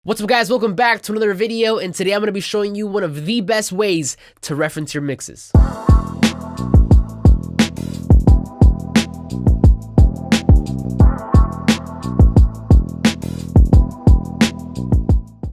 What's up guys, welcome back to another video, and today I'm going to be showing you one of the best ways to reference your mixes.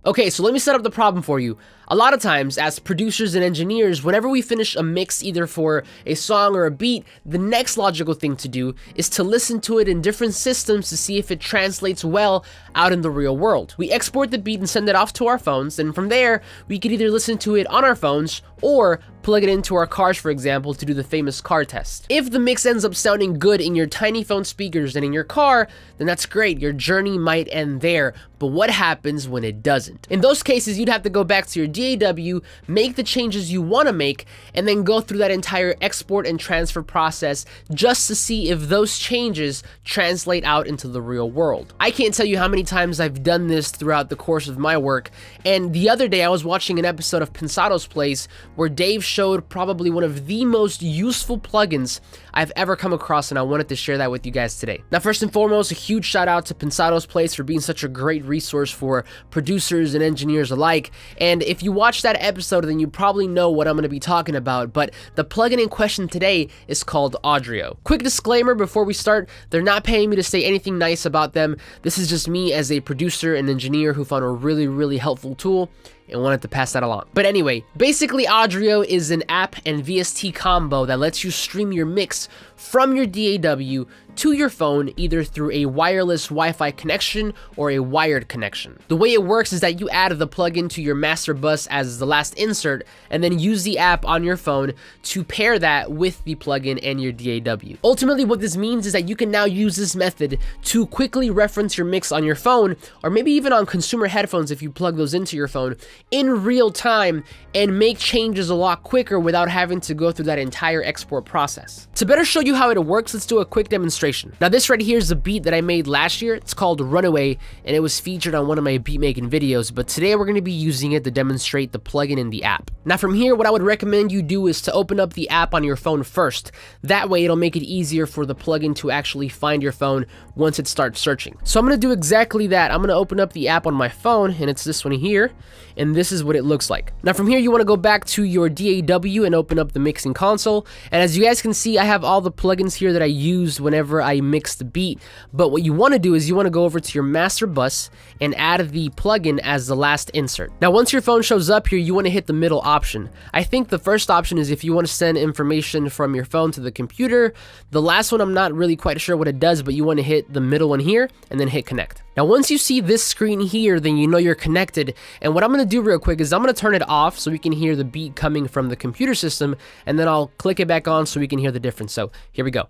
Okay, so let me set up the problem for you. A lot of times, as producers and engineers, whenever we finish a mix either for a song or a beat, the next logical thing to do is to listen to it in different systems to see if it translates well out in the real world. We export the beat and send it off to our phones, and from there, we could either listen to it on our phones or plug it into our cars, for example, to do the famous car test. If the mix ends up sounding good in your tiny phone speakers and in your car, then that's great, your journey might end there. But what happens when it doesn't? In those cases, you'd have to go back to your DAW, make the changes you want to make, and then go through that entire export and transfer process just to see if those changes translate out into the real world. I can't tell you how many times I've done this throughout the course of my work, and the other day I was watching an episode of Pensados Place where Dave showed probably one of the most useful plugins I've ever come across, and I wanted to share that with you guys today. Now, first and foremost, a huge shout out to Pensados Place for being such a great resource for producers and engineers alike. And if you watch that episode, then you probably know what I'm going to be talking about, but the plugin in question today is called Audreio. Quick disclaimer before we start, they're not paying me to say anything nice about them. This is just me as a producer and engineer who found a really helpful tool and wanted to pass that along. But anyway, basically Audreio is an app and VST combo that lets you stream your mix from your DAW to your phone either through a wireless Wi-Fi connection or a wired connection. The way it works is that you add the plugin to your master bus as the last insert and then use the app on your phone to pair that with the plugin and your DAW. Ultimately, what this means is that you can now use this method to quickly reference your mix on your phone, or maybe even on consumer headphones if you plug those into your phone, in real time and make changes a lot quicker without having to go through that entire export process. To better show you how it works, let's do a quick demonstration. Now this right here is a beat that I made last year. It's called Runaway, and it was featured on one of my beat making videos, but today we're going to be using it to demonstrate the plugin in the app. Now from here, what I would recommend you do is to open up the app on your phone first. That way it'll make it easier for the plugin to actually find your phone once it starts searching. So I'm going to do exactly that. I'm going to open up the app on my phone, and it's this one here, and this is what it looks like. Now from here, you want to go back to your DAW and open up the mixing console, and as you guys can see, I have all the plugins here that I used whenever I mix the beat. But what you want to do is you want to go over to your master bus and add the plugin as the last insert. Now once your phone shows up here, you want to hit the middle option. I think the first option is if you want to send information from your phone to the computer. The last one, I'm not really quite sure what it does, but you want to hit the middle one here and then hit connect. Now once you see this screen here, then you know you're connected, and what I'm going to do real quick is I'm going to turn it off so we can hear the beat coming from the computer system, and then I'll click it back on so we can hear the difference. So here we go.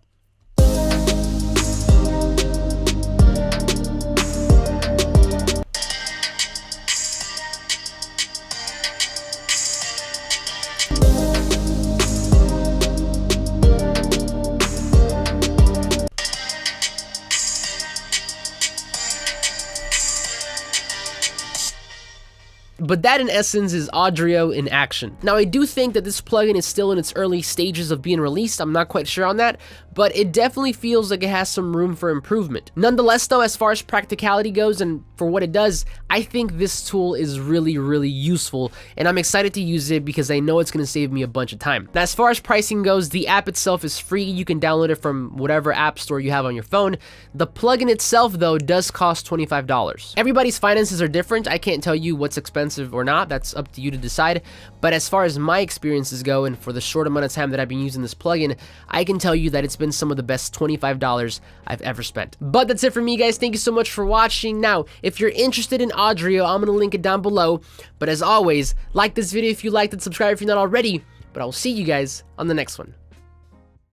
But that in essence is Audreio in action. Now I do think that this plugin is still in its early stages of being released. I'm not quite sure on that, but it definitely feels like it has some room for improvement. Nonetheless though, as far as practicality goes and for what it does, I think this tool is really useful, and I'm excited to use it because I know it's going to save me a bunch of time. Now as far as pricing goes, the app itself is free. You can download it from whatever app store you have on your phone. The plugin itself though does cost $25. Everybody's finances are different. I can't tell you what's expensive or not. That's up to you to decide. But as far as my experiences go, and for the short amount of time that I've been using this plugin, I can tell you that it's been some of the best $25 I've ever spent. But that's it for me, guys. Thank you so much for watching. Now, if you're interested in Audreio, I'm going to link it down below. But as always, like this video if you liked it, subscribe if you're not already. But I'll see you guys on the next one.